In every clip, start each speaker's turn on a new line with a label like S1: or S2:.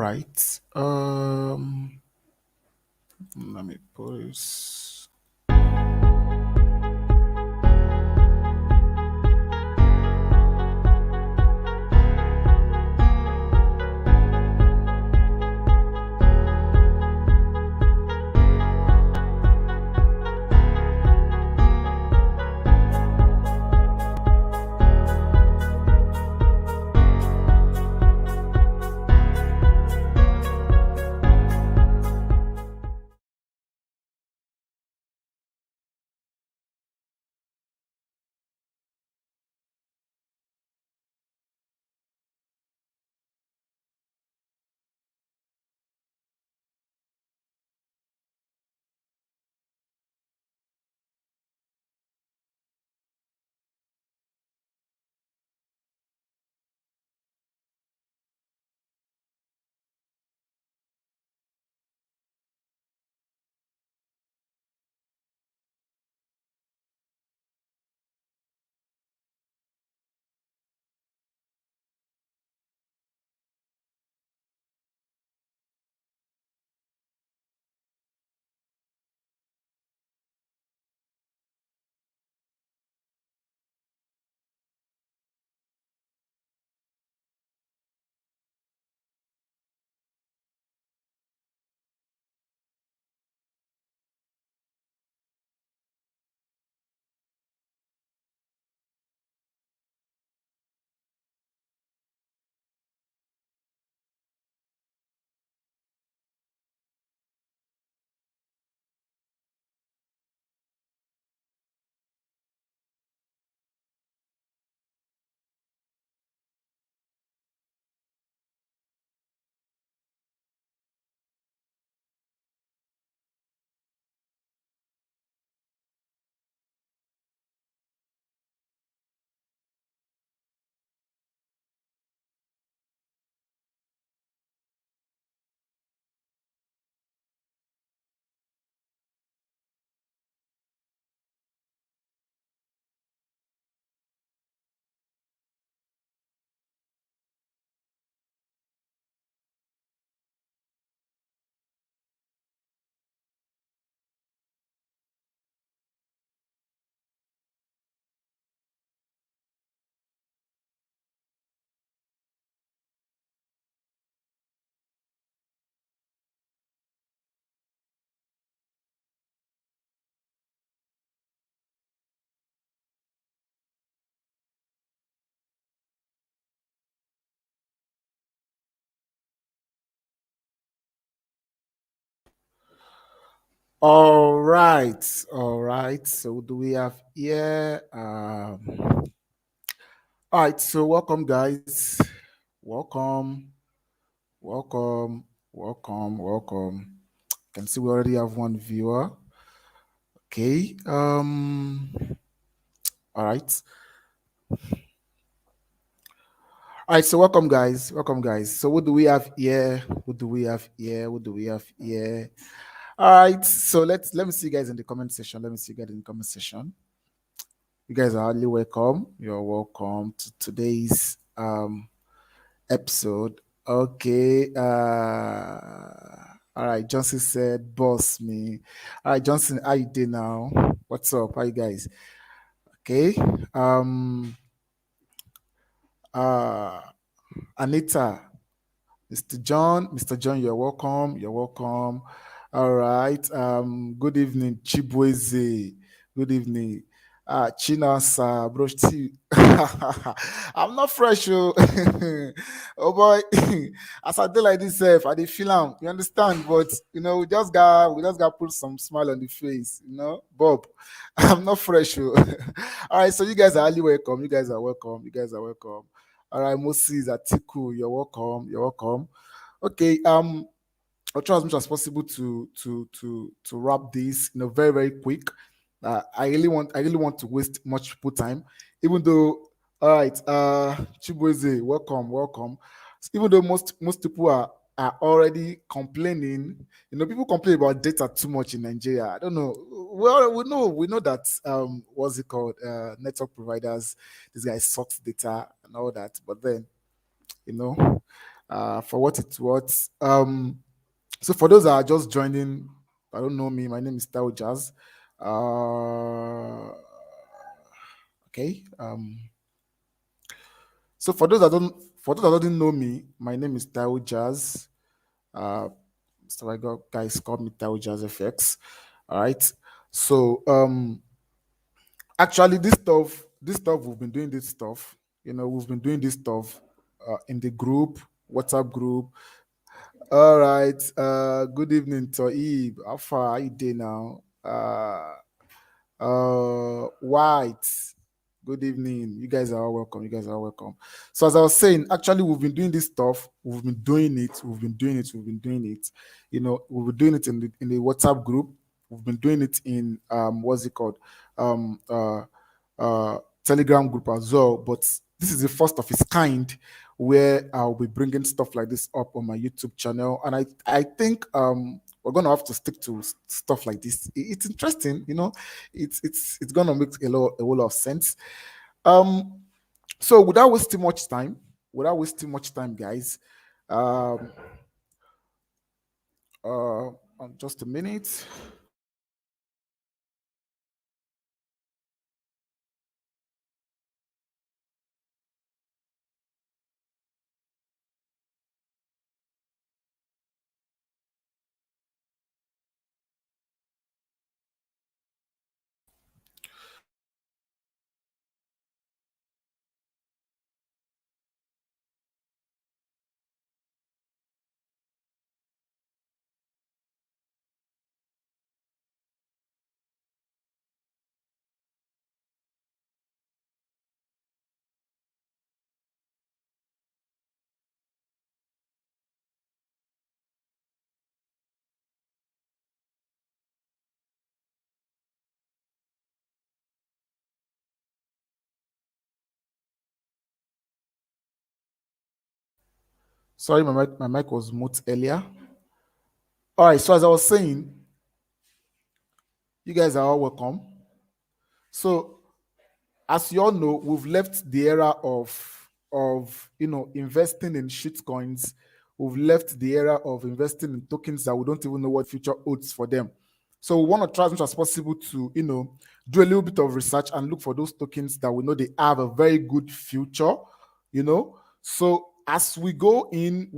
S1: right. Let me pause. All right, all right. So do we have here? All right. So welcome, guys. Welcome, welcome, welcome, welcome. Can see we already have one viewer. Okay. All right. All right. So welcome, guys. Welcome, guys. So what do we have here? What do we have here? What do we have here? All right. So let me see you guys in the comment section. Let me see you guys in the comment section. You guys are highly welcome. You're welcome to today's episode. Okay. All right. Johnson said, "Boss me." All right, Johnson, how you doing now? What's up? How you guys? Okay. Um. Uh. Anita, Mr. John, you're welcome. You're welcome. All right. Good evening, Chibweze. Good evening. Chinasa, bro. I'm not fresh, oh, oh boy. As I do like this, I did feel you understand, but we just got put some smile on the face, Bob. I'm not fresh, oh. All right, so you guys are highly welcome. You guys are welcome. You guys are welcome. All right, Moses Atiku, you're welcome. You're welcome. Okay, I'll try as much as possible to wrap this, very very quick. I really want to waste much people time, even though. All right, Chibueze, welcome, welcome. Even though most people are already complaining, people complain about data too much in Nigeria. I don't know. Well, we know that what's it called? Network providers, these guys sucks data and all that, but then you know for what it's worth. So for those that are just joining, I don't know me. My name is Tao Jazz. Okay. So for those that don't know me, my name is Tao Jazz. Uh, so I got guys call me Tao Jazz FX. All right. So actually, this stuff we've been doing this stuff. We've been doing this stuff in the group, WhatsApp group. All right. Good evening, Toib. How far are you doing now? White. Good evening. You guys are all welcome. You guys are all welcome. So as I was saying, actually, we've been doing this stuff. We've been doing it. We've been doing it. We've been doing it. We've been doing it in the WhatsApp group. We've been doing it in what's it called? Um, uh, Telegram group as well. But this is the first of its kind where I'll be bringing stuff like this up on my YouTube channel, and I think we're gonna have to stick to stuff like this. It's interesting, it's gonna make a whole lot of sense. Um, so without wasting much time, guys, um, just a minute. Sorry, my mic was mute earlier. All right, so as I was saying, you guys are all welcome. So as you all know, we've left the era of investing in shitcoins. We've left the era of investing in tokens that we don't even know what future holds for them. So we want to try as much as possible to do a little bit of research and look for those tokens that we know they have a very good future. So as we go in,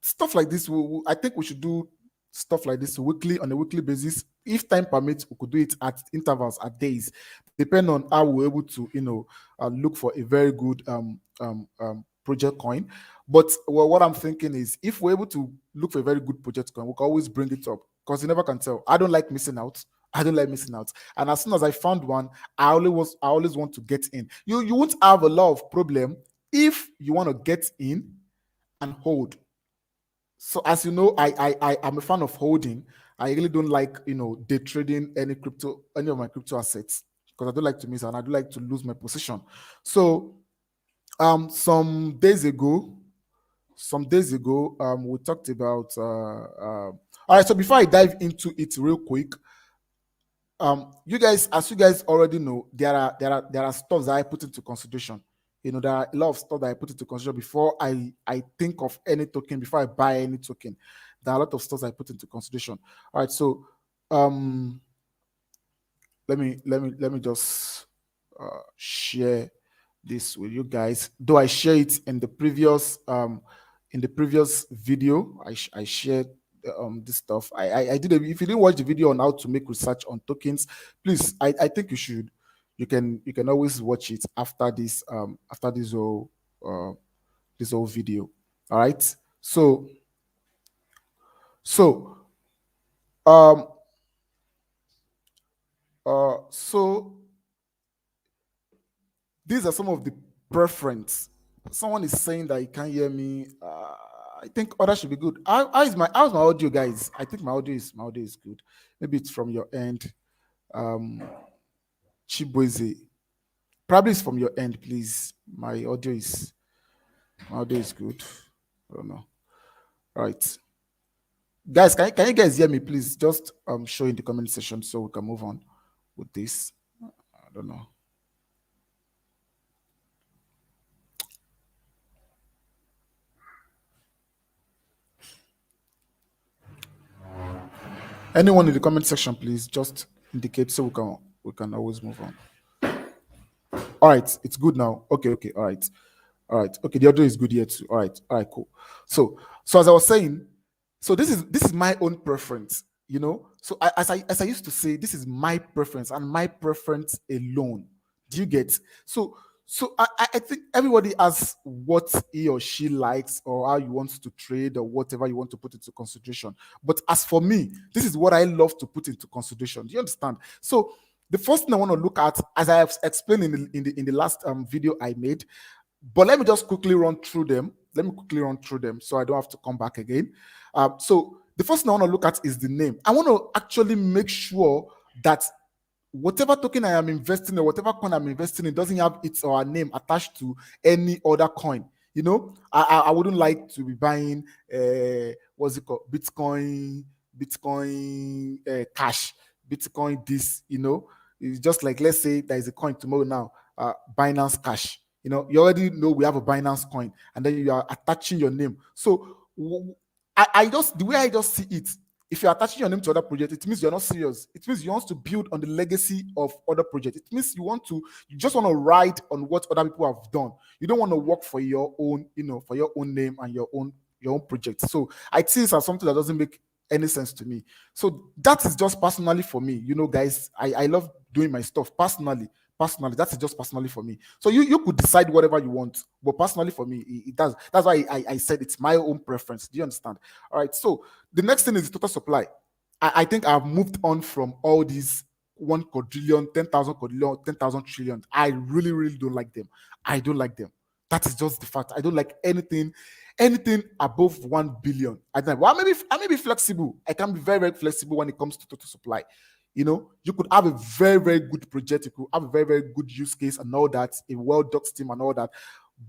S1: stuff like this. I think we should do stuff like this weekly on a weekly basis. If time permits, we could do it at intervals, at days, depending on how we're able to, look for a very good project coin. But well, what I'm thinking is, if we're able to look for a very good project coin, we can always bring it up because you never can tell. I don't like missing out. I don't like missing out. And as soon as I found one, I always want to get in. You won't have a lot of problem if you want to get in and hold. So as you know, I am a fan of holding. I really don't like day trading any of my crypto assets because I don't like to miss and I don't like to lose my position. So some days ago, we talked about all right. So before I dive into it real quick, as you guys already know, there are stuff that I put into consideration. There are a lot of stuff that I put into consideration before I think of any token, before I buy any token. There are a lot of stuff I put into consideration. All right, so um let me just share this with you guys. Though I share it in the previous video, I shared this stuff. I did. If you didn't watch the video on how to make research on tokens, please, I think you should. You can always watch it after uh, this whole video. All right. So um so these are some of the preference. Someone is saying that he can't hear me. I think others should be good. How's my audio, guys? I think my audio is good. Maybe it's from your end. Um, Chibueze. Probably it's from your end, please. My audio is good. I don't know. All right. Guys, can you guys hear me, please? Just show in the comment section so we can move on with this. I don't know. Anyone in the comment section, please just indicate so we can always move on. All right, it's good now. Okay, okay, all right. All right. Okay, the audio is good here too. All right, cool. So as I was saying, so this is my own preference, you know. So as I used to say, this is my preference and my preference alone. Do you get? So I think everybody has what he or she likes or how you want to trade or whatever you want to put into consideration. But as for me, this is what I love to put into consideration. Do you understand? So the first thing I want to look at, as I have explained in the last video I made, but let me just quickly run through them. Let me quickly run through them so I don't have to come back again. So the first thing I want to look at is the name. I want to actually make sure that whatever token I am investing in or whatever coin I'm investing in doesn't have its or her name attached to any other coin. You know, I wouldn't like to be buying what's it called, Bitcoin Cash, Bitcoin this. You know, it's just like, let's say there is a coin tomorrow now, Binance Cash. You know, you already know we have a Binance coin, and then you are attaching your name. So I just, the way I just see it, if you're attaching your name to other projects, it means you're not serious. It means you want to build on the legacy of other projects. It means you just want to ride on what other people have done. You don't want to work for your own, for your own name and your own project. So I see this as something that doesn't make any sense to me. So that is just personally for me. Guys, I love doing my stuff personally. Personally, that is just personally for me. So you could decide whatever you want, but personally for me, it does. That's why I said it's my own preference. Do you understand? All right. So the next thing is the total supply. I think I've moved on from all these 1 quadrillion, 10,000 quadrillion, 10,000 trillion. I really, really don't like them. I don't like them. That is just the fact. I don't like anything above 1 billion. I may be flexible. I can be very, very flexible when it comes to total supply. You could have a very, very good project. You could have a very, very good use case and all that, a well-doxed team and all that.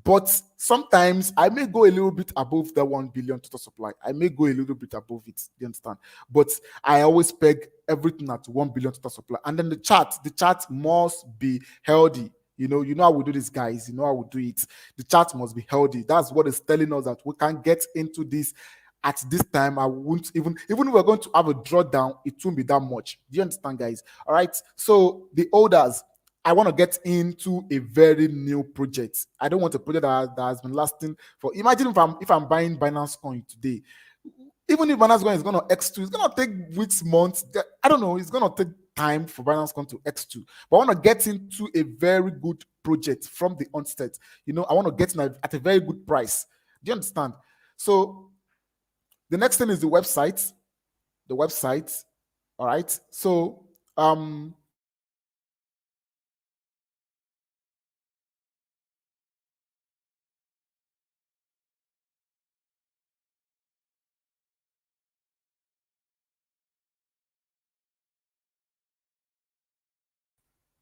S1: But sometimes I may go a little bit above the 1 billion total supply. I may go a little bit above it. Do you understand? But I always peg everything at 1 billion total supply. And then the chart must be healthy. You know how we do this, guys. You know how we do it. The chart must be healthy. That's what is telling us that we can get into this at this time. I won't even if we're going to have a drawdown, it won't be that much. Do you understand, guys? All right. So the orders, I want to get into a very new project. I don't want a project that has been lasting for. Imagine if I'm buying Binance Coin today. Even if Binance Coin is going to X2, it's going to take weeks, months. I don't know. It's going to take time for Binance Coin to X2. But I want to get into a very good project from the onset. I want to get in at a very good price. Do you understand? So the next thing is the website. The website. All right. So all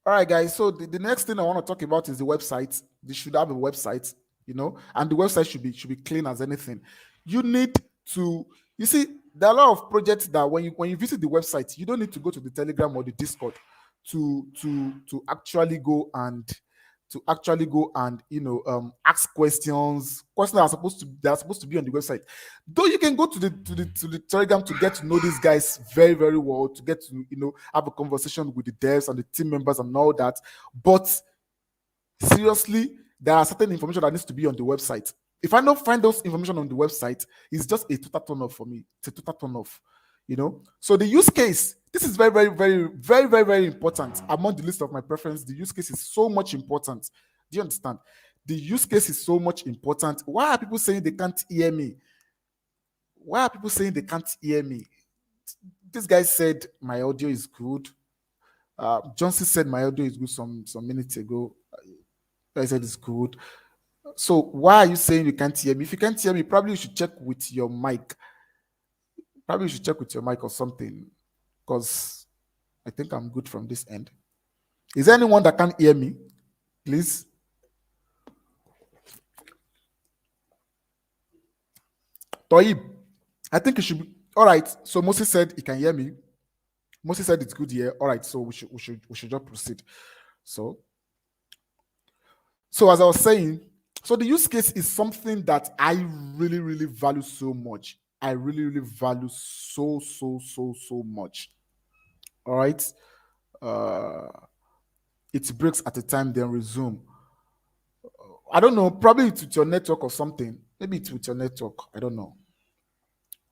S1: right, guys. So the next thing I want to talk about is the website. They should have a website, and the website should be clean as anything. You need to, you see, there are a lot of projects that when you visit the website, you don't need to go to the Telegram or the Discord to actually go and ask questions that are supposed to be on the website. Though you can go to the Telegram to get to know these guys very, very well, to get to have a conversation with the devs and the team members and all that. But seriously, there are certain information that needs to be on the website. If I don't find those information on the website, it's just a total turn off for me. It's a total turn off. So the use case, this is very, very, very, very, very, very important. Among the list of my preference, the use case is so much important. Do you understand? The use case is so much important. Why are people saying they can't hear me? Why are people saying they can't hear me? This guy said my audio is good. Johnson said my audio is good some minutes ago. I said it's good. So why are you saying you can't hear me? If you can't hear me, probably you should check with your mic. Probably you should check with your mic or something, because I think I'm good from this end. Is there anyone that can hear me? Please. Toib, I think it should be all right. So Moses said he can hear me. Moses said it's good here. All right, so we should just proceed. So as I was saying, so the use case is something that I really, really value so much. I really, really value so, so, so, so much. All right. Uh, it breaks at a time, then resume. I don't know. Probably it's with your network or something. Maybe it's with your network. I don't know.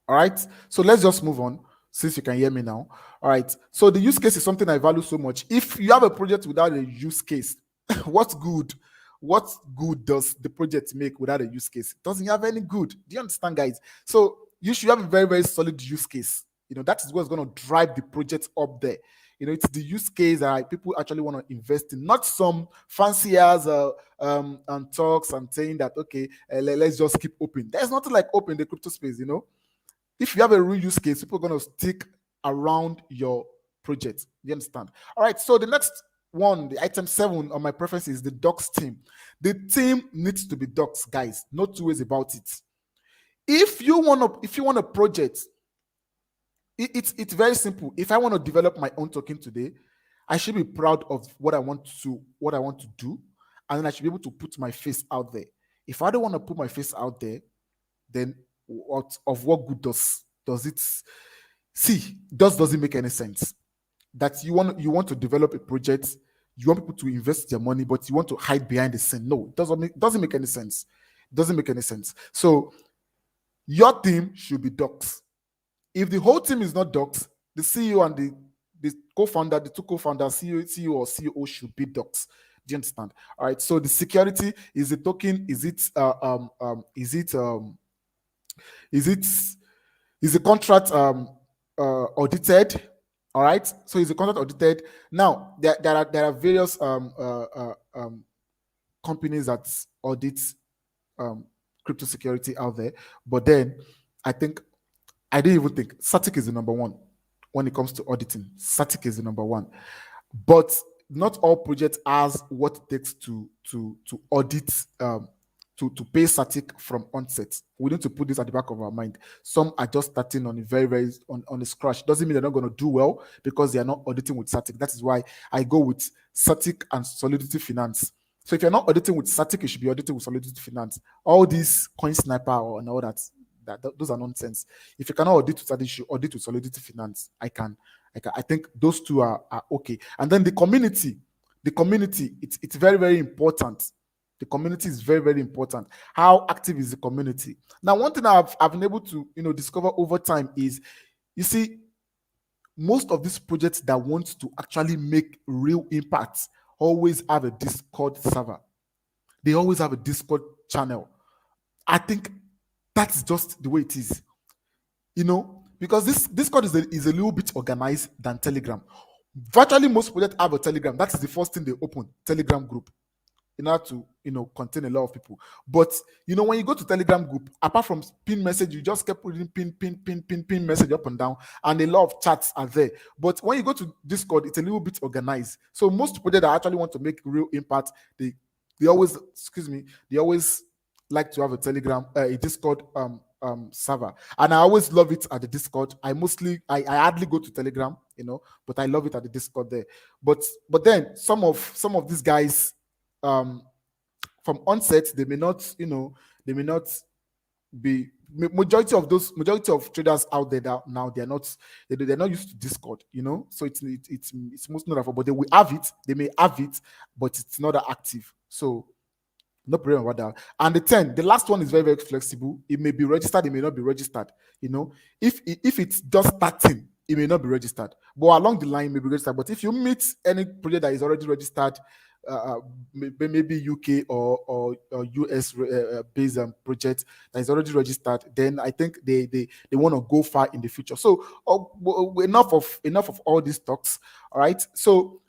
S1: All right. So let's just move on since you can hear me now. All right. So the use case is something I value so much. If you have a project without a use case, what good? What good does the project make without a use case? It doesn't have any good. Do you understand, guys? So you should have a very, very solid use case. That is what's going to drive the project up there. It's the use case that people actually want to invest in, not some fancy as and talks and saying that okay, let's just keep open. There's nothing like open in the crypto space. If you have a real use case, people are going to stick around your project. You understand? All right. So the next one, the item 7 on my preference is the docs team. The team needs to be docs, guys. No two ways about it. If you want a project, it's very simple. If I want to develop my own token today, I should be proud of what I want to do, and then I should be able to put my face out there. If I don't want to put my face out there, then what good does it see? Doesn't make any sense. That you want to develop a project, you want people to invest their money, but you want to hide behind the scene. No, it doesn't make any sense. It doesn't make any sense. So your team should be docs. If the whole team is not docs, the CEO and the co-founder, the two co-founders, CEO or CEO should be docs. Do you understand? All right. So the security is the token. Is the contract audited? All right. So is the contract audited? Now there are various companies that audit crypto security out there, but then I didn't even think static is the number one when it comes to auditing. Static is the number one, but not all projects has what it takes to audit to pay static from onset. We need to put this at the back of our mind. Some are just starting on a very, very on a scratch. Doesn't mean they're not going to do well because they are not auditing with static. That is why I go with static and solidity finance. So if you're not auditing with static, you should be auditing with solidity finance. All these coin sniper and all that, those are nonsense. If you cannot audit with static, you should audit with solidity finance. I think those two are okay. And then the community, it's very, very important. The community is very, very important. How active is the community? Now, one thing I've been able to discover over time is, you see, most of these projects that want to actually make real impact always have a Discord server. They always have a Discord channel. I think that's just the way it is. Because this Discord is a little bit organized than Telegram. Virtually most projects have a Telegram. That is the first thing they open, Telegram group, in order to contain a lot of people. But when you go to Telegram group, apart from pin message, you just kept putting pin message up and down, and a lot of chats are there. But when you go to Discord, it's a little bit organized. So most projects that actually want to make real impact, they always like to have a Telegram, a Discord server, and I always love it at the Discord. I hardly go to Telegram, but I love it at the Discord there. But then some of these guys, from onset, they may not be majority of traders out there that now they're not used to Discord, so it's most not, but they will have it, they may have it, but it's not that active. So no problem about that. And the last one is very, very flexible. It may be registered, it may not be registered. If it's just starting, it may not be registered, but along the line it may be registered. But if you meet any project that is already registered, maybe UK or US based project that is already registered, then I think they want to go far in the future. So enough of all these talks. All right. So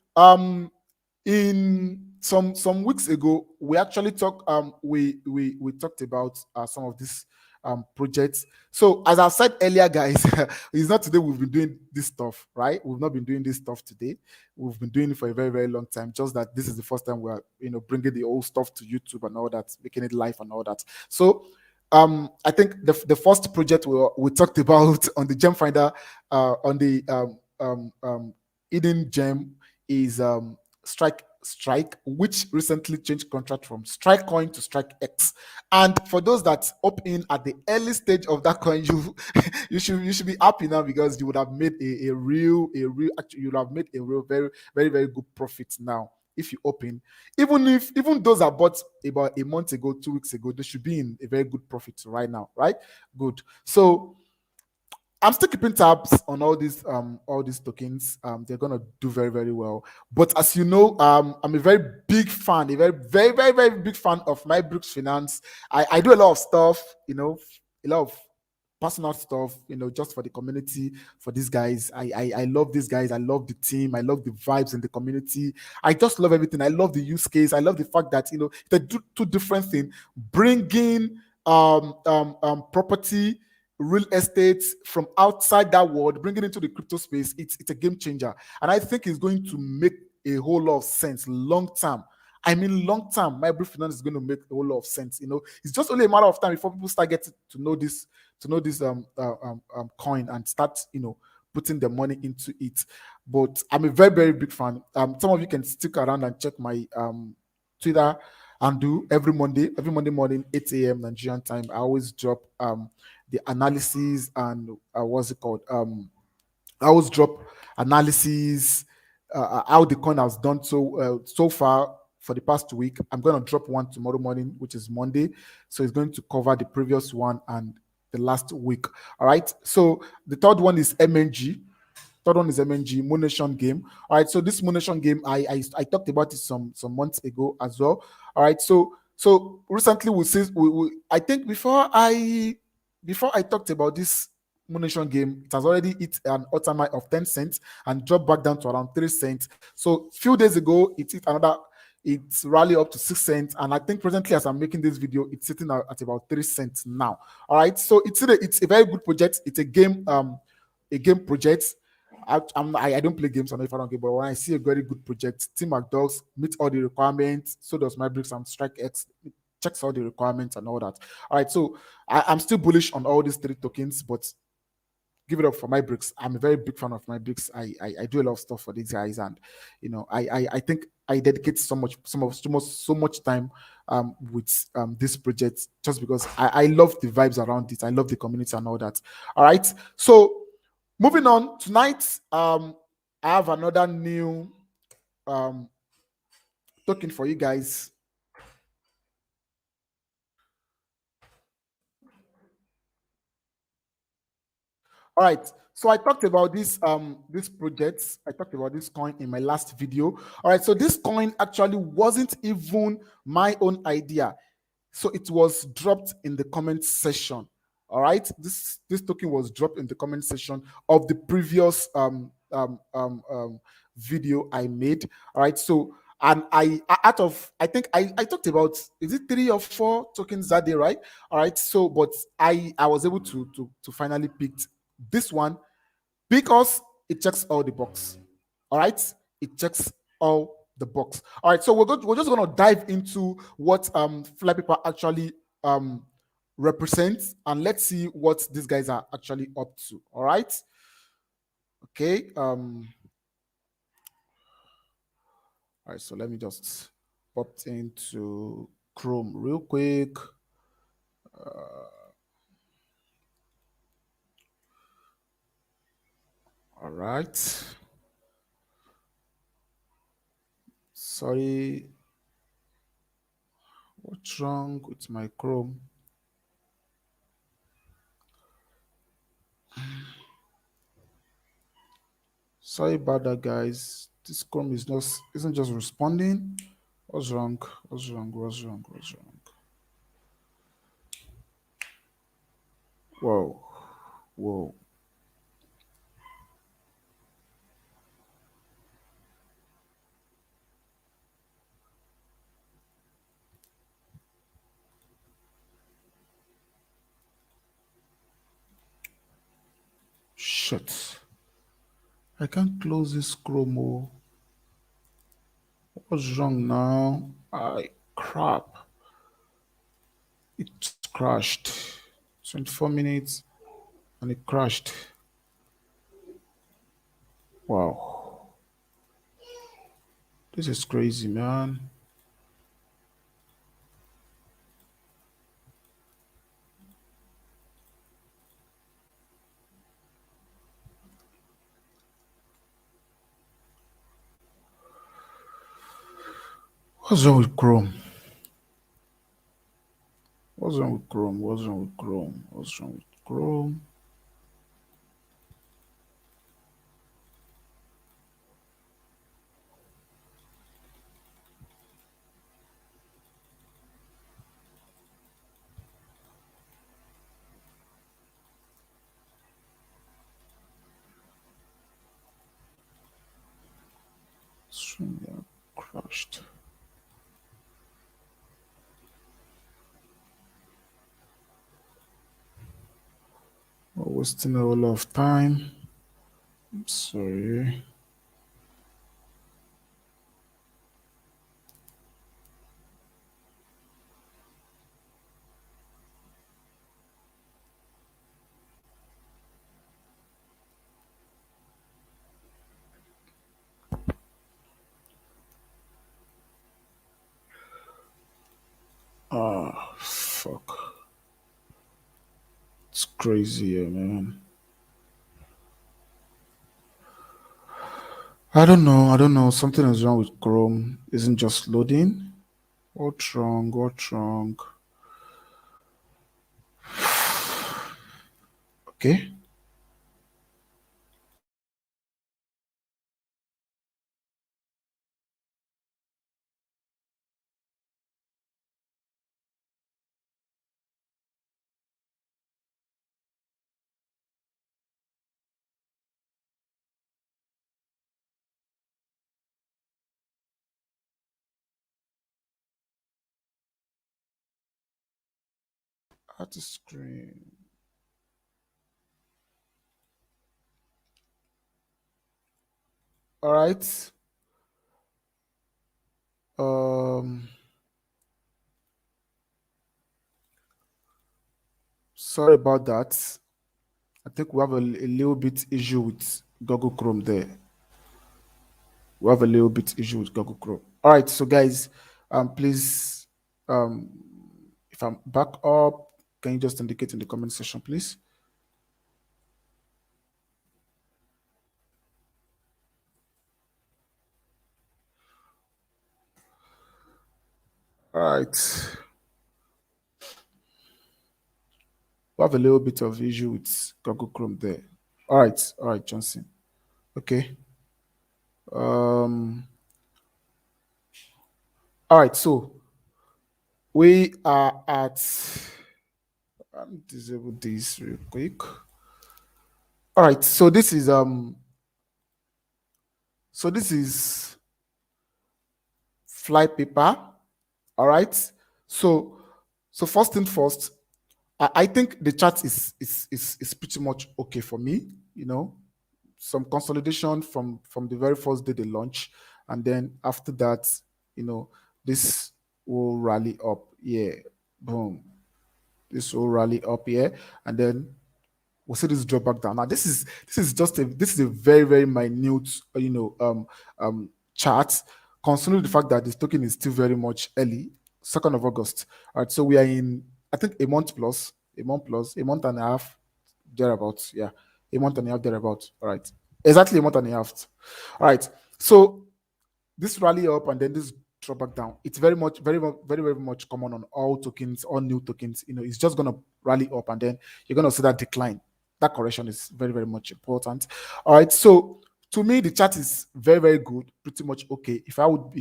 S1: in some weeks ago, we actually talked we talked about some of these projects. So as I said earlier, guys, it's not today we've been doing this stuff, right? We've not been doing this stuff today. We've been doing it for a very, very long time. Just that this is the first time we're bringing the old stuff to YouTube and all that, making it live and all that. So I think the first project we talked about on the Gem Finder, on the Hidden Gem, is Strike, which recently changed contract from Strike Coin to Strike X. And for those that opt in at the early stage of that coin, you you should be happy now because you would have made a real actually you would have made a real very good profit now if you open. Even those that bought about a month ago, 2 weeks ago, they should be in a very good profit right now, right? Good. So I'm still keeping tabs on all these tokens. They're gonna do very well. But as you know, I'm a very big fan, a very big fan of my Brooks Finance. I do a lot of stuff, a lot of personal stuff, just for the community, for these guys. I love these guys. I love the team. I love the vibes in the community. I just love everything. I love the use case. I love the fact that they do two different things. Bringing property, real estate from outside that world, bring it into the crypto space. It's a game changer, and I think it's going to make a whole lot of sense long term. I mean, long term, my brief finance is going to make a whole lot of sense. It's just only a matter of time before people start getting to know this coin and start putting the money into it. But I'm a very big fan. Some of you can stick around and check my Twitter and do every Monday morning, 8 a.m. Nigerian time. I always drop the analysis and what's it called? I always drop analysis, how the coin has done so far for the past week. I'm going to drop one tomorrow morning, which is Monday. So it's going to cover the previous one and the last week. All right. So the third one is MNG. Third one is MNG Moonation game. All right, so this Moonation game, I talked about it some months ago as well. All right, so recently I think before I talked about this Moonation game, it has already hit an all-time high of 10 cents and dropped back down to around 3 cents. So few days ago, it hit another. It's rallied up to 6 cents, and I think presently, as I'm making this video, it's sitting at about 3 cents now. All right, so it's a very good project. It's a game project. I don't play games. I know if I don't game, but when I see a very good project, Team McDogs meets all the requirements. So does my bricks and Strike X checks all the requirements and all that. All right, so I'm still bullish on all these three tokens, but give it up for my bricks. I'm a very big fan of my bricks. I do a lot of stuff for these guys, and I think I dedicate so much time with this project just because I love the vibes around it. I love the community and all that. All right, so moving on tonight, I have another new um, token for you guys. All right. So I talked about this project. I talked about this coin in my last video. All right. So this coin actually wasn't even my own idea. So it was dropped in the comment section. All right. This token was dropped in the comment section of the previous video I made. All right. So and out of I think I talked about, is it 3 or 4 tokens that day, right? All right. So but I was able to finally pick this one because it checks all the box. All right, it checks all the box. All right, so we're just gonna dive into what fly paper actually represents, and let's see what these guys are actually up to. All right, okay. All right, so let me just pop into Chrome real quick. All right. Sorry, what's wrong with my Chrome? Sorry about that, guys. This Chrome isn't just responding. What's wrong? What's wrong? What's wrong? What's wrong? Whoa, whoa. Shit. I can't close this Chrome. Oh. What's wrong now? Crap. It crashed. 24 minutes and it crashed. Wow. This is crazy, man. What's wrong with Chrome? What's wrong with Chrome? What's wrong with Chrome? What's wrong with Chrome? Stream crashed. We're wasting a lot of time. I'm sorry. Ah, fuck. It's crazy, yeah, man. I don't know. I don't know. Something is wrong with Chrome. Isn't just loading. What's wrong? What's wrong? Okay. At the screen. All right. Um. Sorry about that. I think we have a little bit issue with Google Chrome there. We have a little bit issue with Google Chrome. All right, so guys, please, um, if I'm back up, can you just indicate in the comment section, please? All right, we have a little bit of issue with Google Chrome there. All right, Johnson. Okay. Um. All right, so we are at. Let me disable this real quick. All right, so this is fly paper. All right. So first thing first, I think the chart is pretty much okay for me. You know, some consolidation from the very first day they launch, and then after that, you know, this will rally up. Yeah, boom. This will rally up here, and then we'll see this drop back down. Now this is a very very minute chart, considering the fact that this token is still very much early, 2nd of August. All right, so we are in I think a month and a half thereabouts. Yeah, a month and a half thereabouts. All right, exactly a month and a half. All right, so this rally up and then this drop back down. It's very much common on all tokens, all new tokens. You know, it's just gonna rally up and then you're gonna see that decline. That correction is very, very much important. All right. So to me, the chart is very, very good, pretty much okay. If I would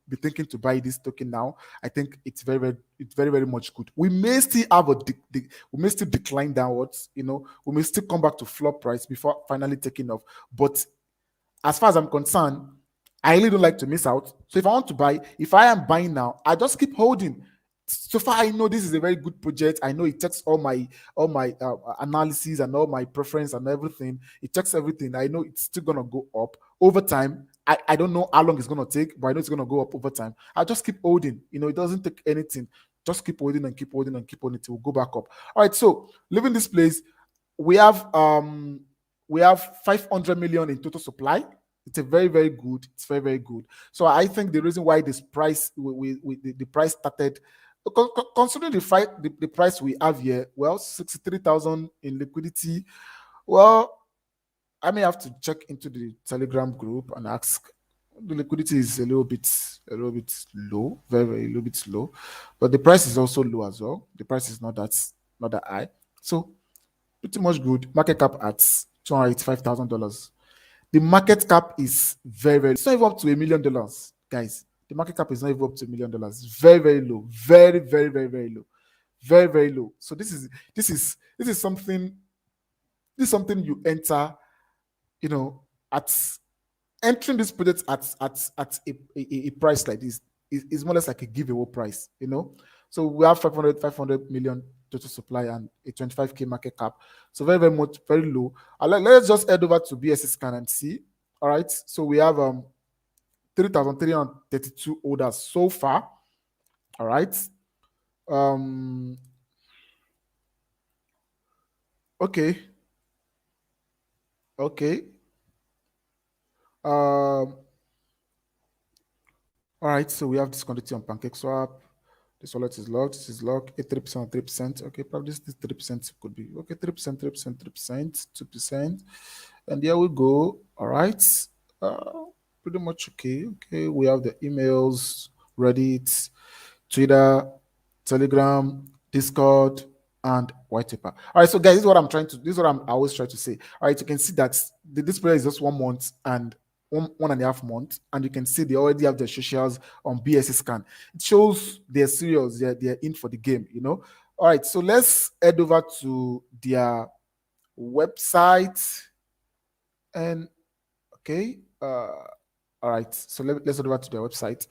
S1: be thinking to buy this token now, I think it's very, very much good. We may still have we may still decline downwards, you know, we may still come back to floor price before finally taking off. But as far as I'm concerned, I really don't like to miss out. So if I want to buy, if I am buying now, I just keep holding. So far, I know this is a very good project. I know it checks all my analysis and all my preference and everything. It checks everything. I know it's still gonna go up over time. I don't know how long it's gonna take, but I know it's gonna go up over time. I just keep holding. You know, it doesn't take anything. Just keep holding and keep holding and keep holding until we go back up. All right. So leaving this place, we have 500 million in total supply. It's a very, very good. It's very, very good. So I think the reason why this price, the price started, considering the price we have here, well, 63,000 in liquidity. Well, I may have to check into the Telegram group and ask. The liquidity is a little bit low, very, very little bit low, but the price is also low as well. The price is not that high, so pretty much good. Market cap at $285,000. The market cap is very, very. It's not even up to $1 million, guys. The market cap is not even up to $1 million. It's very, very low. Very, very, very, very low. Very, very low. So this is something. This is something you enter. You know, at entering this project at a price like this is more or less like a giveaway price. So we have 500 million total supply and a 25K market cap. So very, very much, very low. Let's just head over to BSC scan and see. All right. So we have 3,332 orders so far. All right. Um, okay. Okay. All right. So we have this quantity on PancakeSwap. This wallet is locked. This is locked. 3%, 3%. Okay, probably this 3% could be okay. 3%, 3%, 3%, 2%. And there we go. All right. Pretty much okay. Okay. We have the emails, Reddit, Twitter, Telegram, Discord, and white paper. All right, so guys, this is what I always try to say. All right, you can see that this player is just 1 month and 1.5 months, and you can see they already have their socials on BSC scan. It shows they're serious, they're in for the game. All right, so let's head over to their website and okay. All right, so let's head over to their website.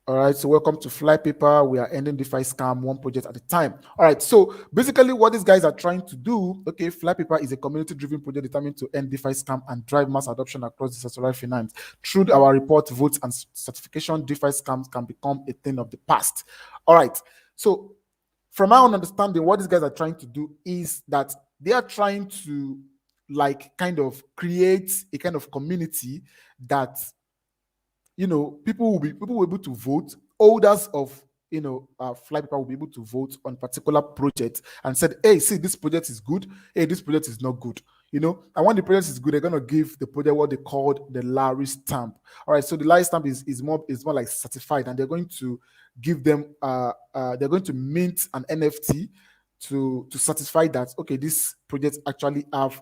S1: All right, so welcome to Flypaper. We are ending DeFi scam one project at a time. All right, so basically what these guys are trying to do, okay, Flypaper is a community-driven project determined to end DeFi scam and drive mass adoption across decentralized finance. Through our report, votes, and certification, DeFi scams can become a thing of the past. All right, so from my own understanding, what these guys are trying to do is that they are trying to kind of create a kind of community that people will be able to vote. Holders of Flypaper will be able to vote on particular project and said, hey, see, this project is good. Hey, this project is not good. And when the project is good, they're gonna give the project what they called the Larry stamp. All right, so the Larry stamp is more like certified, and they're going to give them they're going to mint an NFT to certify that okay, this project actually have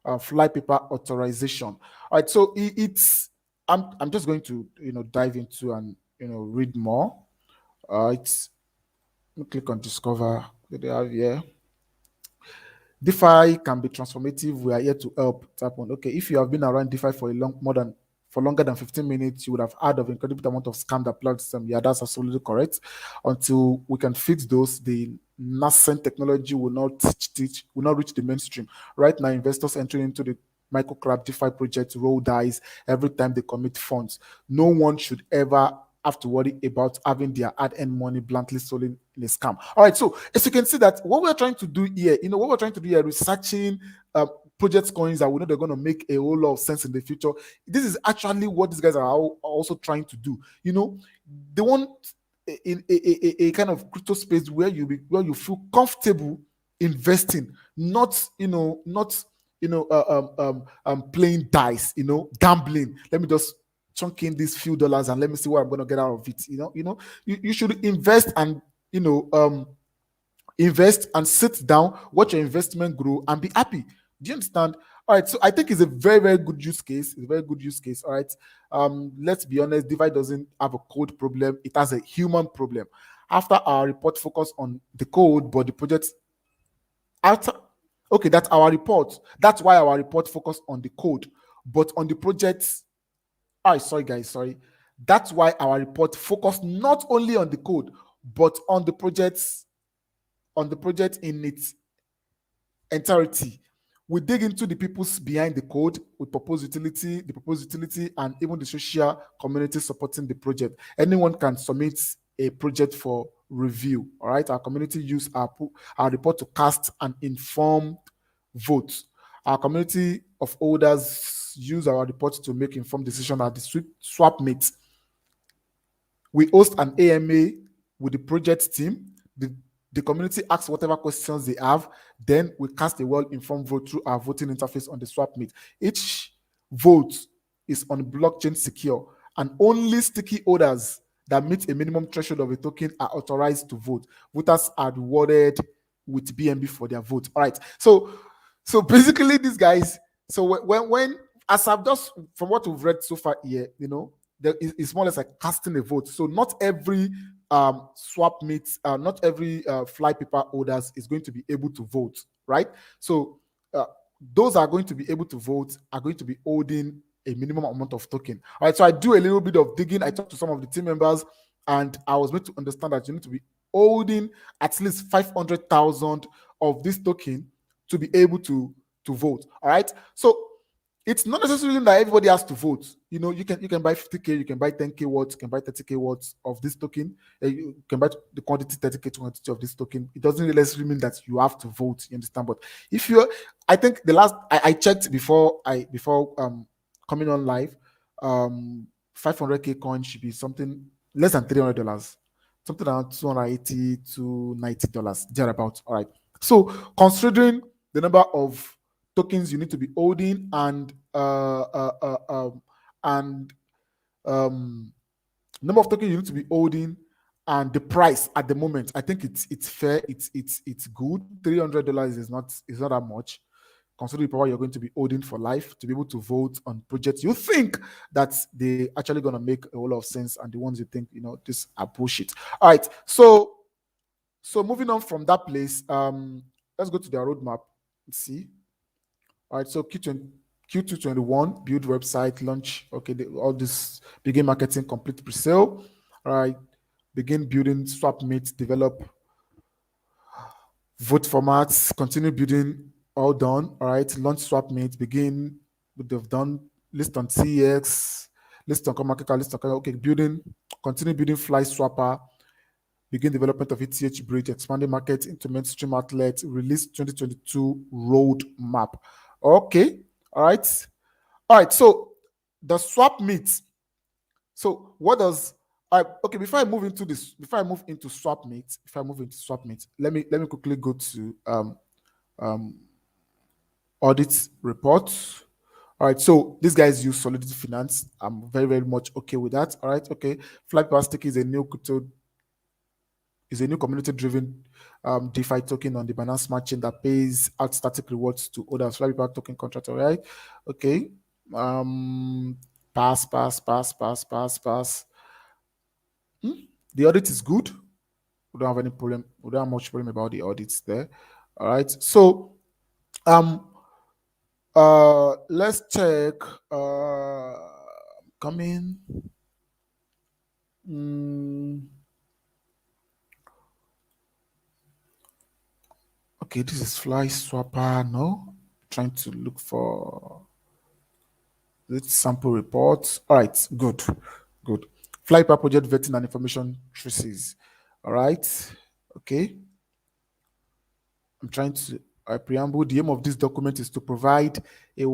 S1: Flypaper authorization. All right, so it's I'm just going to dive into and read more. It's click on discover. What they have here. DeFi can be transformative. We are here to help. Tap on. Okay, if you have been around DeFi for longer than 15 minutes, you would have heard of incredible amount of scam that plagues them. Yeah, that's absolutely correct. Until we can fix those, the nascent technology will not reach the mainstream. Right now, investors entering into the microcrap DeFi project roll dice every time they commit funds. No one should ever have to worry about having their hard-earned money bluntly stolen in a scam. All right, so as you can see that what we're trying to do here, researching project coins that we know they're going to make a whole lot of sense in the future. This is actually what these guys are also trying to do. They want in a kind of crypto space where you feel comfortable investing, not playing dice, gambling. Let me just chunk in these few dollars and let me see what I'm going to get out of it. You should invest and invest and sit down, watch your investment grow, and be happy. Do you understand? All right, so I think it's a very, very good use case. It's a very good use case. All right. Let's be honest, DeFi doesn't have a code problem, it has a human problem. After our report focused on the code, but the project after okay, that's our report. That's why our report focused on the code, but on the projects. Sorry, guys, sorry. That's why our report focused not only on the code, but on the projects, in its entirety. We dig into the people's behind the code, we propose utility, and even the social community supporting the project. Anyone can submit a project for review. All right, our community use our report to cast an informed vote. Our community of holders use our report to make informed decisions at the swap meet. We host an AMA with the project team. The community asks whatever questions they have. Then we cast a well-informed vote through our voting interface on the swap meet. Each vote is on blockchain secure, and only sticky holders that meet a minimum threshold of a token are authorized to vote. Voters are rewarded with BNB for their vote. All right. So basically, these guys. So when as I've just from what we've read so far here, it's more or less like casting a vote. So not every swap meet, not every fly paper holders is going to be able to vote, right? So those are going to be able to vote are going to be holding a minimum amount of token. All right, so I do a little bit of digging. I talked to some of the team members, and I was made to understand that you need to be holding at least 500,000 of this token to be able to vote. All right, so it's not necessarily that everybody has to vote. You can buy 50K, you can buy 10K watts, you can buy 30K watts of this token. You can buy the quantity 30K quantity of this token. It doesn't necessarily mean that you have to vote. You understand? But if you're, I think the last I checked before coming on live, 500K coin should be something less than $300, something around $280 to $90 thereabouts. All right. So considering the number of tokens you need to be holding and number of tokens you need to be holding and the price at the moment, I think it's fair. It's good. $300 is not that much, considering the power you're going to be holding for life to be able to vote on projects you think that they actually going to make a whole lot of sense, and the ones you think this are bullshit. All right, so moving on from that place, let's go to their roadmap. Let's see. All right, so Q221, build website, launch. Okay, all this, begin marketing, complete pre-sale. All right, begin building swap meet, develop vote formats, continue building, all done. All right, launch swap meet, begin. They've done list on CX, list on CoinMarketCap, list on okay, building, continue building fly swapper. Begin development of ETH bridge, expanding market into mainstream outlets, release 2022 roadmap. Okay, all right. So the swap meet. So what does okay? Before I move into swap meet, let me quickly go to audit reports. All right, so these guys use Solidity Finance. I'm very, very much okay with that. All right, okay. Flypastic is a new community-driven DeFi token on the Binance Smart Chain that pays out static rewards to others. Flypaper token contract, all right? Okay. Pass. The audit is good. We don't have any problem. We don't have much problem about the audits there. All right. So, let's check. Coming. Okay, this is Fly Swapper. No, trying to look for the sample reports. All right, good. Flypaper project vetting and information traces. All right, okay. I'm trying to preamble. The aim of this document is to provide a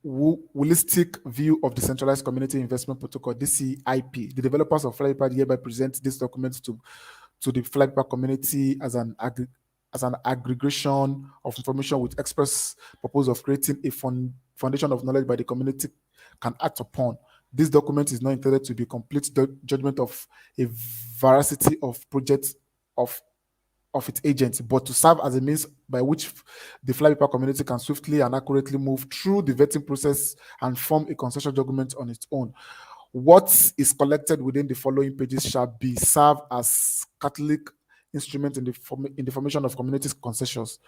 S1: holistic view of the centralized community investment protocol, DCIP. The developers of Flypaper hereby present this document to the Flypaper community as an aggregation of information with express purpose of creating a foundation of knowledge by the community can act upon. This document is not intended to be complete judgment of a veracity of projects of its agents, but to serve as a means by which the Flypaper community can swiftly and accurately move through the vetting process and form a consensual judgment on its own. What is collected within the following pages shall be serve as catalytic instrument in the formation of community consensus,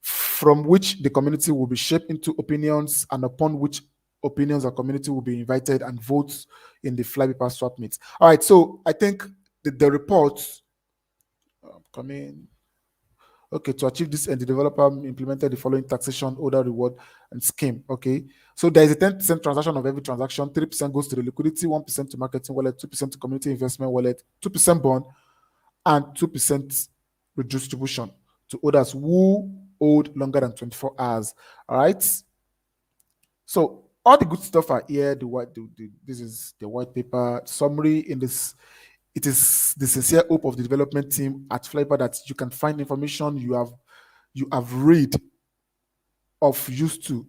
S1: from which the community will be shaped into opinions, and upon which opinions and community will be invited and votes in the Flypaper swap meets. All right, so I think the report coming. Okay, to achieve this, and the developer implemented the following taxation, order, reward, and scheme. Okay, so there is a 10% transaction of every transaction. 3% goes to the liquidity, 1% to marketing wallet, 2% to community investment wallet, 2% bond, and 2% redistribution to others who owed longer than 24 hours. All right. So all the good stuff are here. This is the white paper summary. In this, it is the sincere hope of the development team at Flyper that you can find information you have read of used to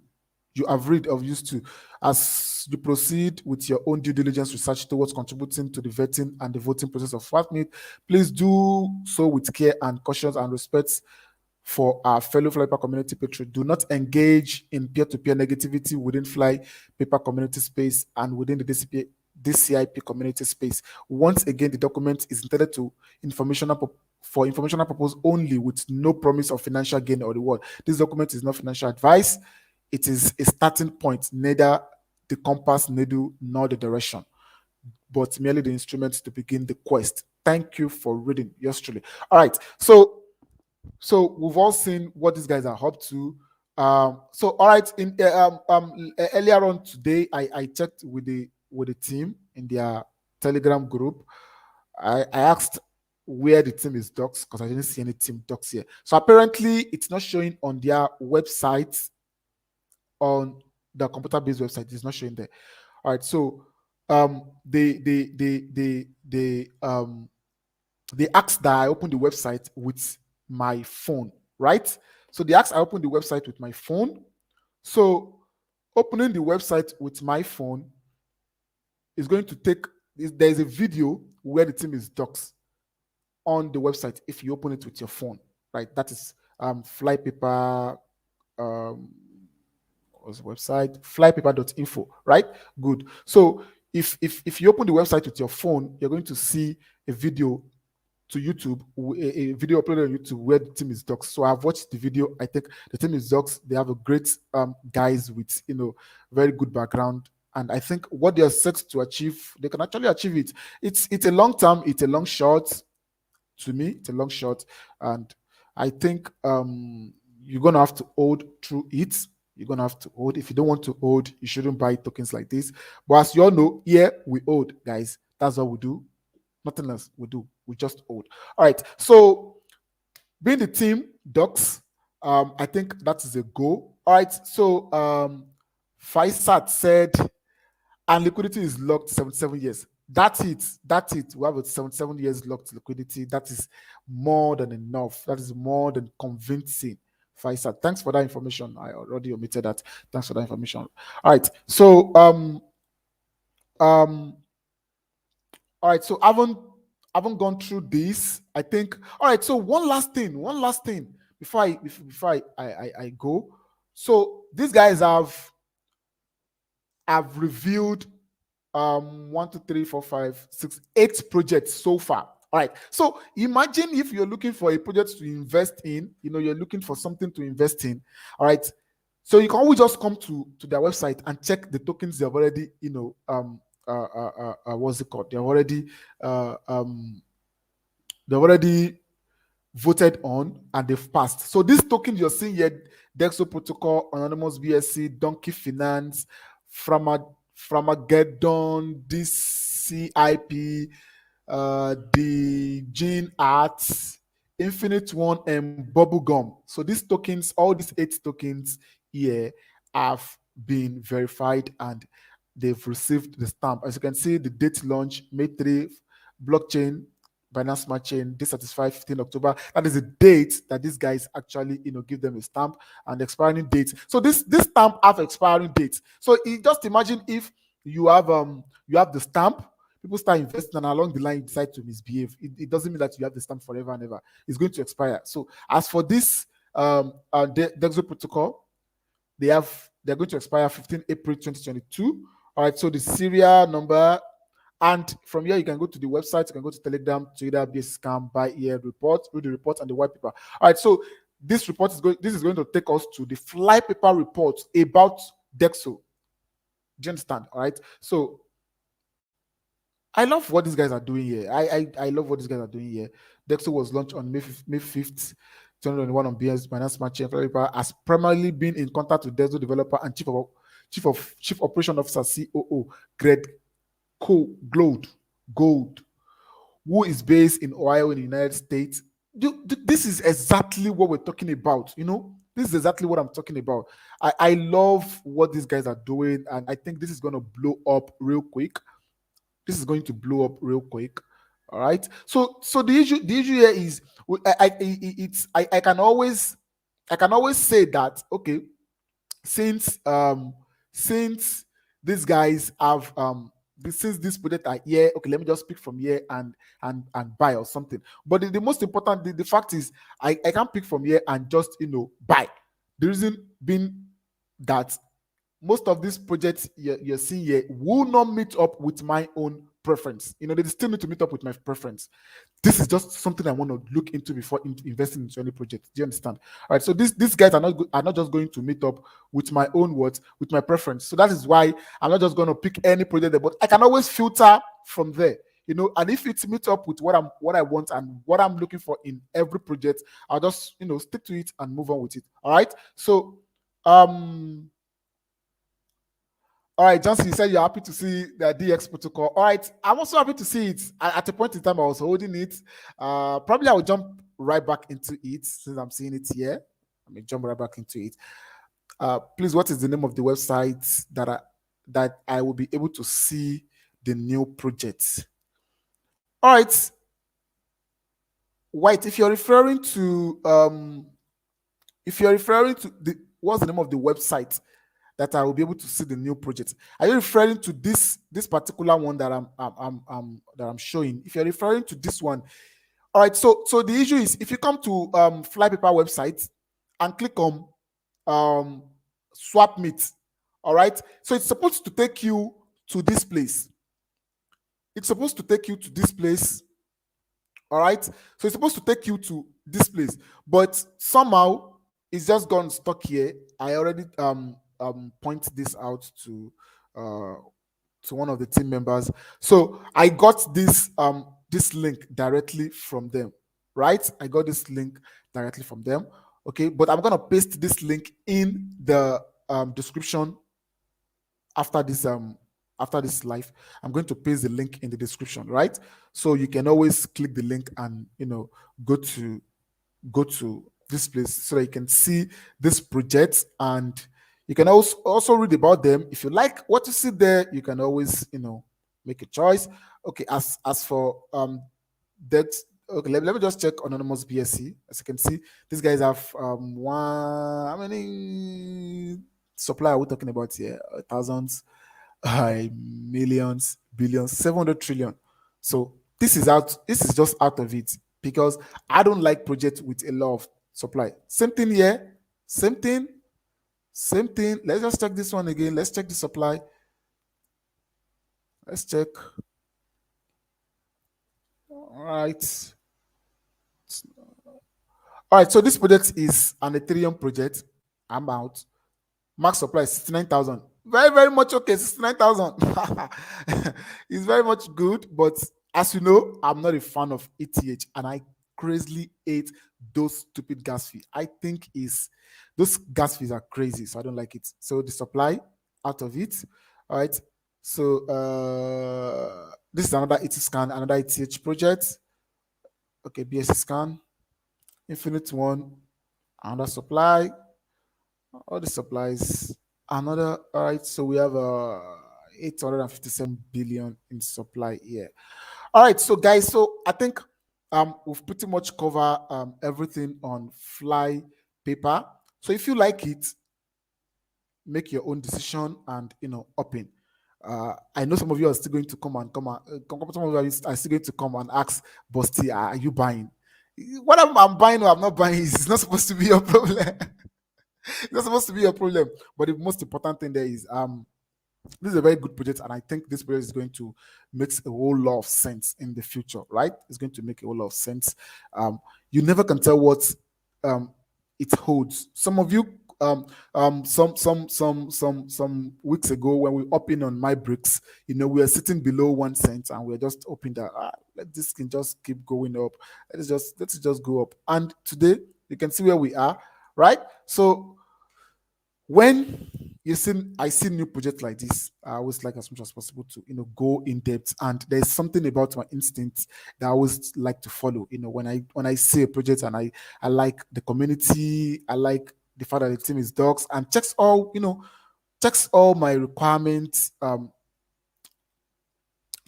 S1: as you proceed with your own due diligence research towards contributing to the vetting and the voting process of FATMIT. Please do so with care and caution and respect for our fellow Fly Paper community patrons. Do not engage in peer-to-peer negativity within Fly Paper community space and within the DCIP community space. Once again, the document is intended to for informational purpose only, with no promise of financial gain or reward. This document is not financial advice. It is a starting point, neither the compass needle nor the direction, but merely the instrument to begin the quest. Thank you for reading. Yours truly. All right. So we've all seen what these guys are up to. So all right, earlier on today, I checked with the team in their Telegram group. I asked where the team is docs because I didn't see any team docs here. So apparently, it's not showing on their website, on the computer-based website. It's not showing there. All right, so they asked that I open the website with my phone, right? So they asked I open the website with my phone. So opening the website with my phone is going to take, there's a video where the team is docs on the website if you open it with your phone, right? That is Flypaper, what's the website? Flypaper.info, right? Good. So if you open the website with your phone, you're going to see a video to YouTube, a video uploaded on YouTube where the team is docs. So I've watched the video. I think the team is docs. They have a great guys with very good background, and I think what they are set to achieve, they can actually achieve it. It's a long term. It's a long shot. To me, it's a long shot, and I think you're gonna have to hold through it. You're gonna have to hold. If you don't want to hold, you shouldn't buy tokens like this. But as you all know, here we hold, guys. That's what we do. Nothing else we do. We just hold. All right. So being the team docs, I think that is a go. All right. So Faisat said, and liquidity is locked 77 years. That's it. That's it. We have a 77 years locked liquidity. That is more than enough. That is more than convincing. Faisat, thanks for that information. I already omitted that. Thanks for that information. All right. So all right, so I haven't gone through this. I think. All right, so one last thing before I go. So these guys have reviewed 1, 2, 3, 4, 5, 6, 8 projects so far. All right. So imagine if you're looking for a project to invest in, you're looking for something to invest in. All right. So you can always just come to their website and check the tokens they've already, what's it called? They've already voted on and they've passed. So these tokens you're seeing here, Dexo Protocol, Anonymous BSC, Donkey Finance, Framageddon, DCIP, the Gene Arts, Infinite One, and Bubblegum. So these tokens, all these 8 tokens here have been verified and they've received the stamp. As you can see, the date launch, May 3, blockchain, Binance Smart Chain, dissatisfied 15 October. That is the date that these guys actually, give them a stamp and expiring date. So this stamp have expiring dates. So just imagine if you have the stamp, people start investing, and along the line you decide to misbehave. It doesn't mean that you have the stamp forever and ever. It's going to expire. So as for this Dexo protocol, they're going to expire 15 April 2022. All right, so the serial number, and from here you can go to the website, you can go to Telegram to either BSC Scam, buy here, report, read the report and the white paper. All right, so this is going to take us to the fly paper report about Dexo. Do you understand? All right, so I love what these guys are doing here. I love what these guys are doing here. Dexo was launched on May 5th, 2021 on Binance Smart Chain. Has primarily been in contact with Dexo developer and Chief Operation Officer COO Greg Gold, who is based in Ohio in the United States. This is exactly what we're talking about. This is exactly what I'm talking about. I love what these guys are doing, and I think this is going to blow up real quick. This is going to blow up real quick. All right. So the issue here is I can always say that, okay, since since these guys have since this project are here, okay, let me just pick from here and buy or something. But the most important, the fact is, I can't pick from here and just buy. The reason being that most of these projects you're seeing here will not meet up with my own preference. They still need to meet up with my preference. This is just something I want to look into before investing into any project. Do you understand? All right. So these guys are not just going to meet up with my own words, with my preference. So that is why I'm not just going to pick any project there, but I can always filter from there. And if it's meet up with what I want and what I'm looking for in every project, I'll just stick to it and move on with it. All right. So all right, Johnson, you said you're happy to see the DX protocol. All right, I'm also happy to see it. At a point in time, I was holding it. Probably I will jump right back into it since I'm seeing it here. Let me jump right back into it. Please, what is the name of the website that I will be able to see the new project? All right, White. If you're referring to what's the name of the website that I will be able to see the new project? Are you referring to this particular one that I'm showing? If you're referring to this one, all right. So the issue is, if you come to Flypaper website and click on swap meet, all right. So it's supposed to take you to this place. It's supposed to take you to this place. All right. So it's supposed to take you to this place, but somehow it's just gone stuck here. I already point this out to one of the team members. So I got this link directly from them, right? I got this link directly from them. Okay, but I'm gonna paste this link in the description after this live. I'm going to paste the link in the description, right? So you can always click the link and go to this place so that you can see this project, and you can also read about them. If you like what you see there, you can always make a choice. Okay, as for that, okay, let me just check anonymous BSC. As you can see, these guys have how many supply are we talking about here? Thousands, millions, billions, 700 trillion. So this is just out of it, because I don't like projects with a lot of supply. Same thing here, same thing. Let's just check this one again. Let's check the supply. Let's check. All right. All right. So this project is an Ethereum project. I'm out. Max supply is 69,000. Very, very much okay. 69,000. It's very much good. But as you know, I'm not a fan of ETH, and I crazily hate those stupid gas fees. I think those gas fees are crazy, so I don't like it. So the supply out of it. All right. So this is another ETH scan, another ETH project. Okay, BSC scan, Infinite one, another supply, all the supplies, another. All right, so we have 857 billion in supply here. All right, so guys, so I think we've pretty much covered everything on Fly Paper. So if you like it, make your own decision and open. I know some of you are still going to come and some of you are still going to come and ask, Bosti, are you buying? What I'm buying or I'm not buying is not supposed to be your problem. It's not supposed to be your problem. But the most important thing there is this is a very good project, and I think this project is going to make a whole lot of sense in the future, right? It's going to make a whole lot of sense. You never can tell what it holds. Some of you, some weeks ago when we opened on my bricks, we were sitting below 1 cent, and we are just hoping that let this can just keep going up. Let it just go up. And today you can see where we are, right? So when I see new projects like this, I always like as much as possible to go in depth. And there's something about my instincts that I always like to follow. When I see a project and I like the community, I like the fact that the team is dogs, and checks all, checks all my requirements,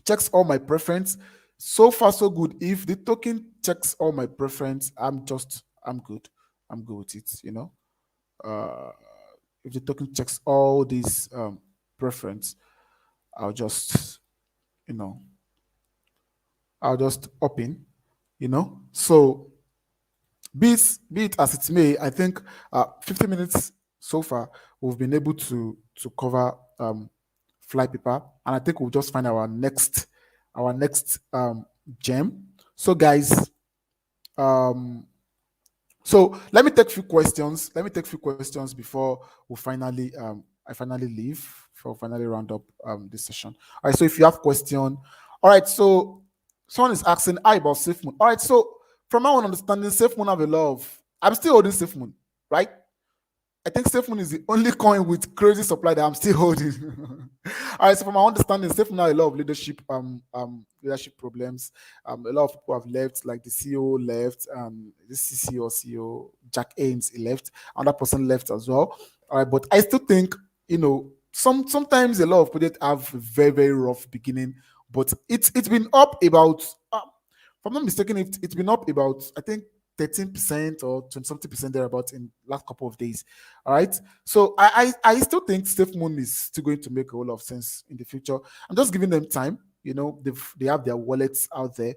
S1: checks all my preference. So far, so good. If the token checks all my preference, I'm good. I'm good with it. Uh, if the token checks all these preference, I'll just, you know, I'll just open. So be it as it may, I think 50 minutes so far, we've been able to cover fly paper, and I think we'll just find our next gem. So guys, um, so let me take a few questions. Let me take a few questions before I finally leave, before we finally round up this session. All right. So if you have question, all right. So someone is asking, "I about Safe Moon." All right. So from my own understanding, Safe Moon have a lot of. I'm still holding Safe Moon, right? I think SafeMoon is the only coin with crazy supply that I'm still holding. All right, so from my understanding, SafeMoon has a lot of leadership problems. A lot of people have left, like the CEO left, the CCO CEO Jack Ames he left, another person left as well. All right, but I still think sometimes a lot of projects have a very very rough beginning, but it's been up about. If I'm not mistaken, it's been up about, I think, 13% or 20 something% thereabout in last couple of days. All right. So I still think Safe Moon is still going to make a whole lot of sense in the future. I'm just giving them time. They have their wallets out there.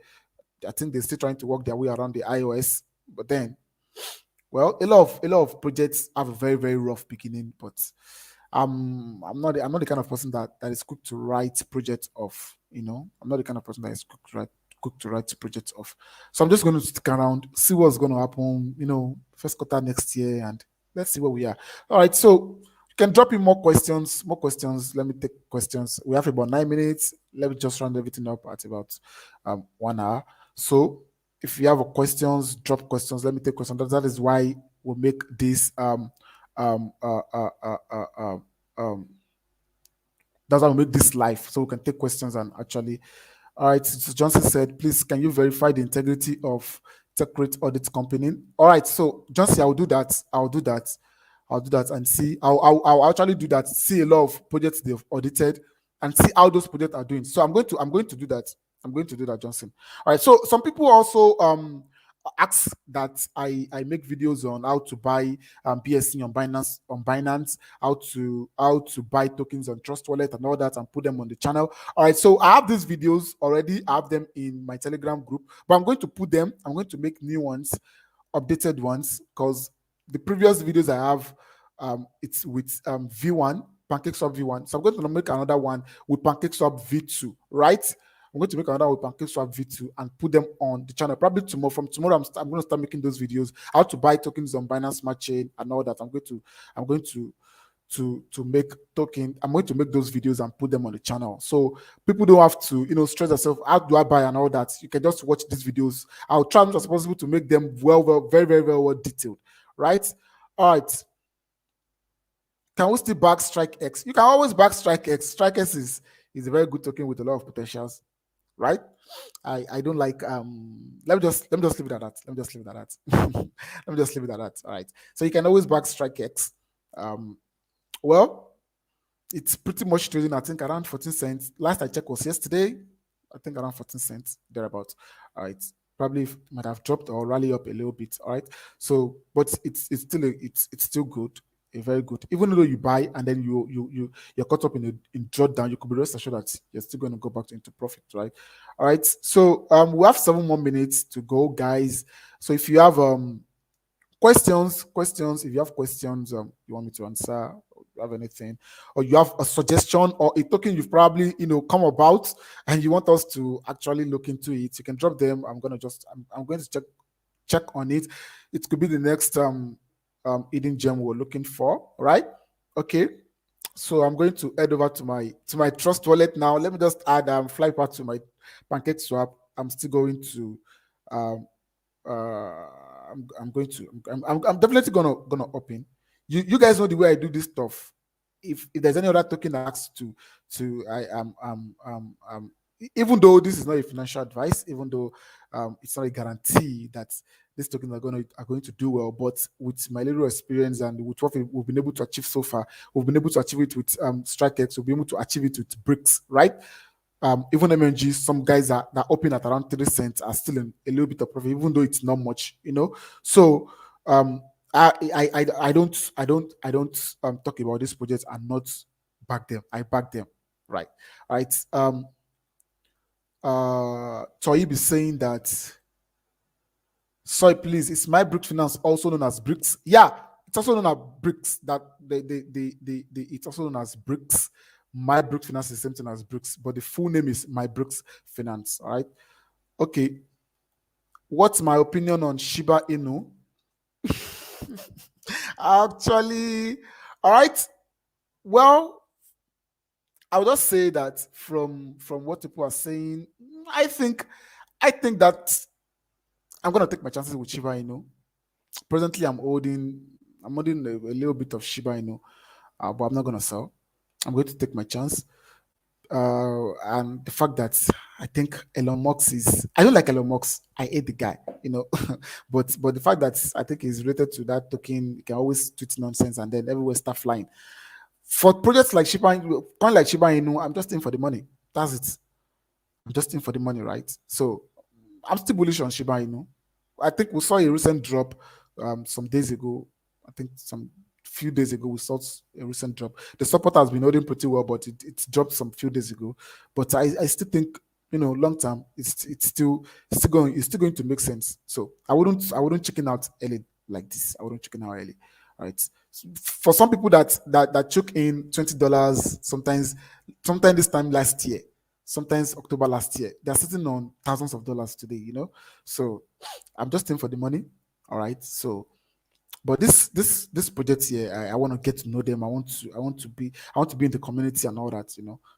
S1: I think they're still trying to work their way around the iOS. But then, well, a lot of projects have a very, very rough beginning, but I'm not the kind of person that is quick to write projects off. I'm not the kind of person that is quick to write projects off. So I'm just going to stick around, see what's going to happen. First quarter next year, and let's see where we are. All right, so you can drop in more questions. More questions. Let me take questions. We have about 9 minutes. Let me just round everything up at about 1 hour. So if you have questions, drop questions. Let me take questions. That is why we'll make this um uh uh uh uh uh, um that's how we make this live, so we can take questions and actually. All right, so Johnson said, please, can you verify the integrity of Tech Audit Company? All right, so Johnson, I will do that. I'll do that and see. I'll actually do that. See a lot of projects they've audited and see how those projects are doing. So I'm going to do that. I'm going to do that, Johnson. All right. So some people also ask that I make videos on how to buy BSC on Binance, how to buy tokens on Trust Wallet and all that, and put them on the channel. All right, so I have these videos already. I have them in my Telegram group, but I'm going to put them. I'm going to make new ones, updated ones, because the previous videos I have, it's with V1, PancakeSwap V1. So I'm going to make another one with PancakeSwap V2, right? I'm going to make another with PancakeSwap V2 and put them on the channel. Probably tomorrow. From tomorrow, I'm going to start making those videos. How to buy tokens on Binance Smart Chain and all that. I'm going to make token. I'm going to make those videos and put them on the channel, so people don't have to stress themselves. How do I buy and all that? You can just watch these videos. I'll try as much as possible to make them very, very, very well detailed. Right? All right. Can we still back Strike X? You can always back Strike X. Strike X is a very good token with a lot of potentials, right? I don't like let me just leave it at that. Let me just leave it at that. Let me just leave it at that. All right. So you can always back Strike X. Well, it's pretty much trading, I think, around 14 cents. Last I checked was yesterday. I think around 14 cents, thereabout. All right. Probably might have dropped or rally up a little bit. All right. So, but it's still good. Very good. Even though you buy and then you're caught up in drawdown, you could be rest assured that you're still going to go back into profit, right? All right. So we have 7 more minutes to go, guys. So if you have questions, if you have questions you want me to answer, or you have anything, or you have a suggestion or a token you've probably come about and you want us to actually look into it, you can drop them. I'm going to check on it. It could be the next hidden gem we're looking for, right? Okay. So I'm going to head over to my Trust Wallet now. Let me just add Flypath to my PancakeSwap. I'm still going to um, I'm going to I'm definitely gonna open. You guys know the way I do this stuff. If there's any other token that asks to I even though this is not a financial advice, even though it's not a guarantee that these tokens are going to do well, but with my little experience and with what we've been able to achieve so far, we've been able to achieve it with StrikeX, we'll be able to achieve it with bricks, right? Even MNG, some guys that open at around 3 cents are still in a little bit of profit, even though it's not much, So um, I don't talk about these projects and not back them. I back them, right? Right. Toyib is saying that, sorry, please, is my brick finance also known as bricks? Yeah, it's also known as bricks. That it's also known as bricks. My brick finance is the same thing as bricks, but the full name is my bricks finance. All right. Okay. What's my opinion on Shiba Inu? Actually, all right. Well, I would just say that from what people are saying, I think that I'm gonna take my chances with Shiba Inu. Presently, I'm holding a little bit of Shiba Inu, but I'm not gonna sell. I'm going to take my chance. And the fact that I think Elon Musk is, I don't like Elon Musk. I hate the guy, but the fact that I think he's related to that token, he can always tweet nonsense and then everywhere start flying. For projects like Shiba Inu, I'm just in for the money. That's it. I'm just in for the money, right? So I'm still bullish on Shiba Inu. I think we saw a recent drop some days ago. I think some few days ago we saw a recent drop. The support has been holding pretty well, but it dropped some few days ago. But I still think long term it's still going to make sense. So I wouldn't chicken out early like this. I wouldn't chicken out early. All right. So for some people that took in $20, sometimes this time last year, sometimes October last year. They're sitting on thousands of dollars today. So I'm just in for the money. All right. So, but this project here, I want to get to know them. I want to be in the community and all that.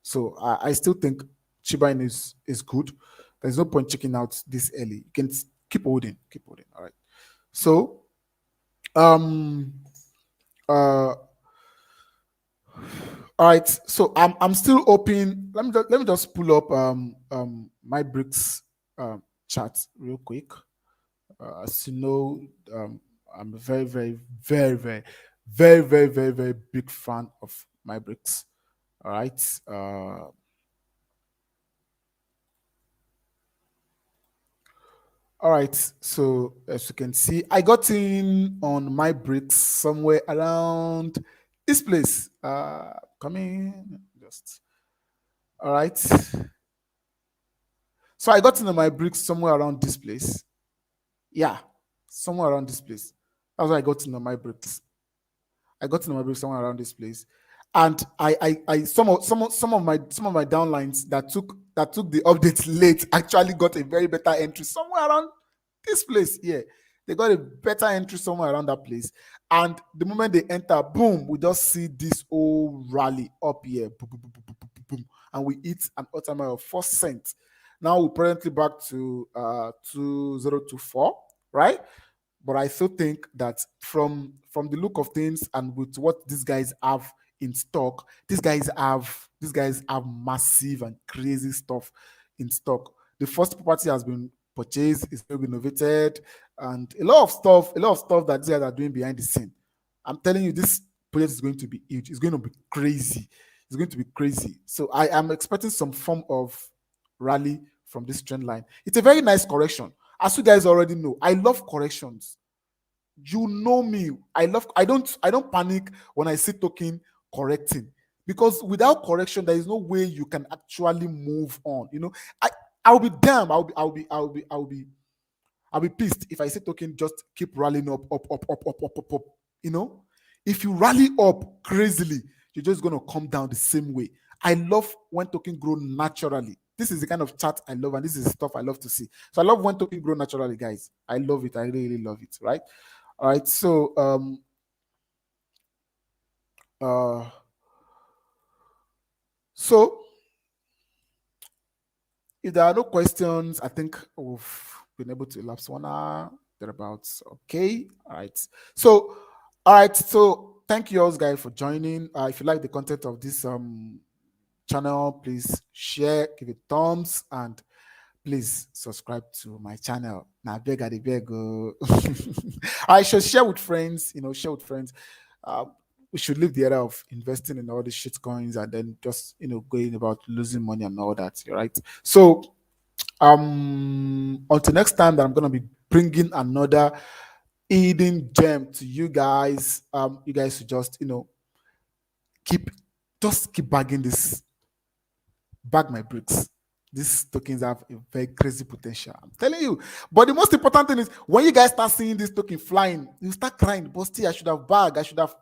S1: So I still think Shiba Inu is good. There's no point checking out this early. You can keep holding, keep holding. All right. So um uh all right, so I'm still open. Let me just pull up my bricks chat real quick. As you know, I'm a very, very, very, very, very, very, very, very big fan of my bricks. All right. All right. So as you can see, I got in on my bricks somewhere around this place. Coming just all right. So I got into my bricks somewhere around this place. Yeah, somewhere around this place. That's why I got into my bricks. I got into my bricks somewhere around this place, and some of my downlines that took the updates late actually got a very better entry somewhere around this place. Yeah, they got a better entry somewhere around that place. And the moment they enter, boom, we just see this whole rally up here, boom, boom, boom, boom, boom, boom, boom, boom, and we hit an all-timer of 4 cents. Now we're presently back to 2024, right? But I still think that from the look of things and with what these guys have in stock, these guys have massive and crazy stuff in stock. The first property has been purchased, is being renovated, and a lot of stuff that these guys are doing behind the scene. I'm telling you, this project is going to be huge. It's going to be crazy. It's going to be crazy. So I am expecting some form of rally from this trend line. It's a very nice correction. As you guys already know, I love corrections. You know me. I don't panic when I see token correcting, because without correction there is no way you can actually move on. I I'll be damn. I'll be pissed if I see token just keep rallying up, up, up, up, up, up, up, up. You know, if you rally up crazily, you're just gonna come down the same way. I love when token grow naturally. This is the kind of chart I love, and this is the stuff I love to see. So I love when token grow naturally, guys. I love it. I really, really love it. Right. All right. So uh so if there are no questions, I think we've been able to elapse 1 hour thereabouts. Okay. All right. So, all right. So, thank you all guys for joining. If you like the content of this channel, please share, give it thumbs, and please subscribe to my channel. Now, beg at the beg. I should share with friends, share with friends. Uh, we should leave the era of investing in all these shit coins and then just, going about losing money and all that. Right. So, until next time that I'm going to be bringing another hidden gem to you guys. You guys should just, keep, just keep bagging this, bag my bricks. These tokens have a very crazy potential. I'm telling you. But the most important thing is when you guys start seeing this token flying, you start crying, but still, I should have bagged, I should have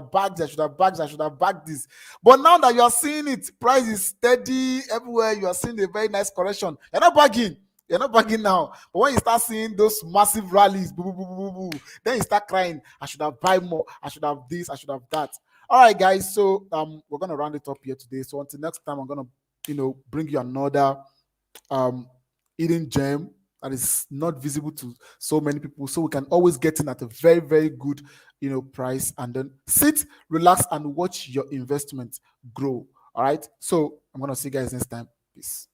S1: bagged, I should have bagged, I should have bagged this. But now that you are seeing it, price is steady everywhere. You are seeing a very nice correction. You're not bagging. You're not bagging now. But when you start seeing those massive rallies, boo, boo, boo, boo, boo, then you start crying. I should have buy more. I should have this. I should have that. All right, guys. So we're gonna round it up here today. So until next time, I'm gonna bring you another hidden gem that is not visible to so many people, so we can always get in at a very, very good price, and then sit, relax, and watch your investment grow. All right. So I'm gonna see you guys next time. Peace.